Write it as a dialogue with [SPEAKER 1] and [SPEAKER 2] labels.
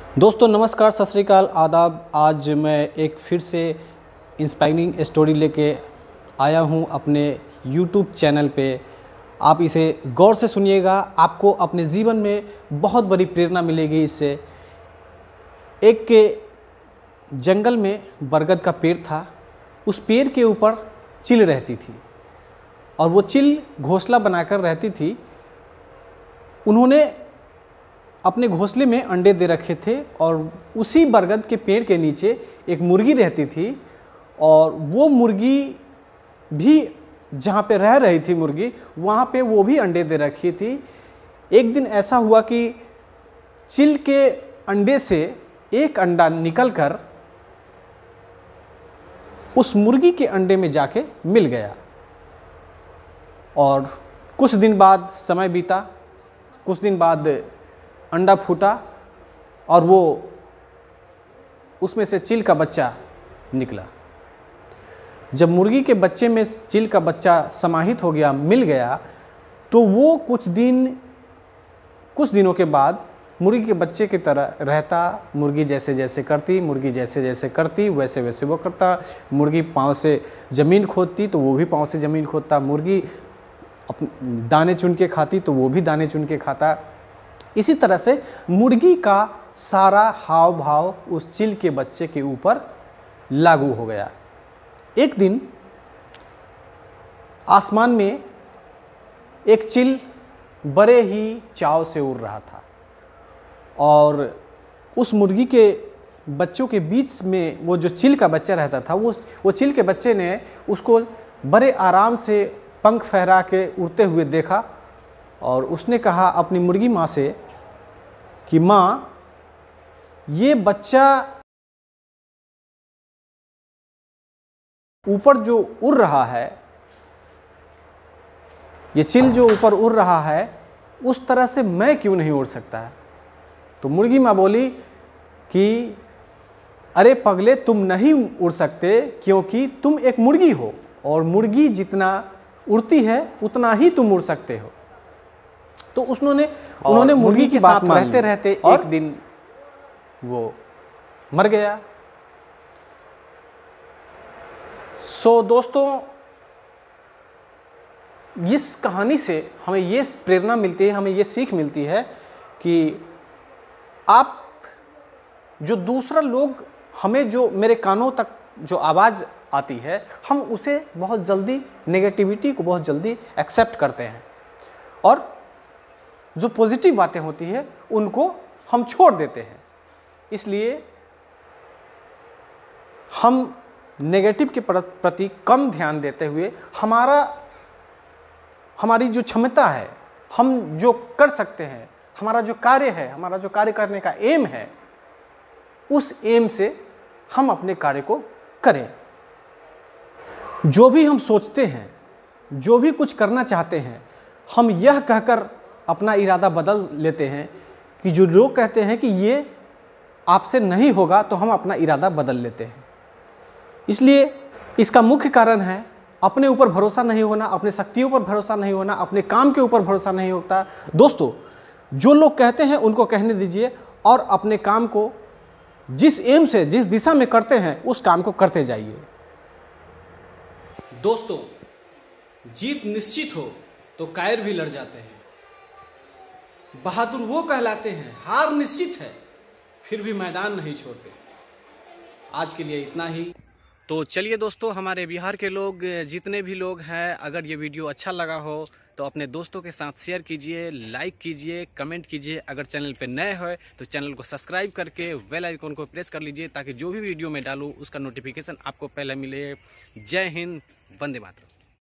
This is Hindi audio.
[SPEAKER 1] दोस्तों नमस्कार, सत श्री अकाल, आदाब। आज मैं एक फिर से इंस्पायरिंग स्टोरी लेके आया हूँ अपने YouTube चैनल पे। आप इसे गौर से सुनिएगा, आपको अपने जीवन में बहुत बड़ी प्रेरणा मिलेगी इससे। एक के जंगल में बरगद का पेड़ था। उस पेड़ के ऊपर चील रहती थी और वो चील घोंसला बनाकर रहती थी। उन्होंने अपने घोंसले में अंडे दे रखे थे और उसी बरगद के पेड़ के नीचे एक मुर्गी रहती थी और वो मुर्गी भी जहाँ पे रह रही थी मुर्गी, वहाँ पे वो भी अंडे दे रखी थी। एक दिन ऐसा हुआ कि चील के अंडे से एक अंडा निकलकर उस मुर्गी के अंडे में जाके मिल गया और कुछ दिन बाद समय बीता। कुछ दिन बाद अंडा फूटा और वो उसमें से चील का बच्चा निकला। जब मुर्गी के बच्चे में चील का बच्चा समाहित हो गया, मिल गया, तो वो कुछ दिनों के बाद मुर्गी के बच्चे की तरह रहता। मुर्गी जैसे जैसे करती, मुर्गी जैसे जैसे करती, वैसे वैसे वो करता। मुर्गी पाँव से ज़मीन खोदती तो वो भी पाँव से ज़मीन खोदता। मुर्गी दाने चुन के खाती तो वो भी दाने चुन के खाता। इसी तरह से मुर्गी का सारा हाव भाव उस चील के बच्चे के ऊपर लागू हो गया। एक दिन आसमान में एक चील बड़े ही चाव से उड़ रहा था और उस मुर्गी के बच्चों के बीच में वो जो चील का बच्चा रहता था, वो चील के बच्चे ने उसको बड़े आराम से पंख फहरा के उड़ते हुए देखा और उसने कहा अपनी मुर्गी माँ से कि माँ, ये बच्चा ऊपर जो उड़ रहा है, ये चील जो ऊपर उड़ रहा है, उस तरह से मैं क्यों नहीं उड़ सकता है। तो मुर्गी माँ बोली कि अरे पगले, तुम नहीं उड़ सकते क्योंकि तुम एक मुर्गी हो और मुर्गी जितना उड़ती है उतना ही तुम उड़ सकते हो। तो उन्होंने मुर्गी के साथ रहते रहते एक दिन वो मर गया। दोस्तों, इस कहानी से हमें ये प्रेरणा मिलती है, हमें ये सीख मिलती है कि आप जो दूसरा लोग हमें, जो मेरे कानों तक जो आवाज़ आती है, हम उसे बहुत जल्दी, नेगेटिविटी को बहुत जल्दी एक्सेप्ट करते हैं और जो पॉजिटिव बातें होती है उनको हम छोड़ देते हैं। इसलिए हम नेगेटिव के प्रति कम ध्यान देते हुए हमारी जो क्षमता है, हम जो कर सकते हैं, हमारा जो कार्य है, हमारा जो कार्य करने का एम है, उस एम से हम अपने कार्य को करें। जो भी हम सोचते हैं, जो भी कुछ करना चाहते हैं, हम यह कहकर अपना इरादा बदल लेते हैं कि जो लोग कहते हैं कि ये आपसे नहीं होगा, तो हम अपना इरादा बदल लेते हैं। इसलिए इसका मुख्य कारण है अपने ऊपर भरोसा नहीं होना, अपने शक्तियों पर भरोसा नहीं होना, अपने काम के ऊपर भरोसा नहीं होता। दोस्तों, जो लोग कहते हैं उनको कहने दीजिए और अपने काम को जिस एम से, जिस दिशा में करते हैं, उस काम को करते जाइए। दोस्तों, जीत निश्चित हो तो कायर भी लड़ जाते हैं। बहादुर वो कहलाते हैं, हार निश्चित है फिर भी मैदान नहीं छोड़ते। आज के लिए इतना ही। तो चलिए दोस्तों, हमारे बिहार के लोग, जितने भी लोग हैं, अगर ये वीडियो अच्छा लगा हो तो अपने दोस्तों के साथ शेयर कीजिए, लाइक कीजिए, कमेंट कीजिए। अगर चैनल पे नए हो तो चैनल को सब्सक्राइब करके बेल आइकन को प्रेस कर लीजिए ताकि जो भी वीडियो मैं डालूँ उसका नोटिफिकेशन आपको पहले मिले। जय हिंद, वंदे मातरम।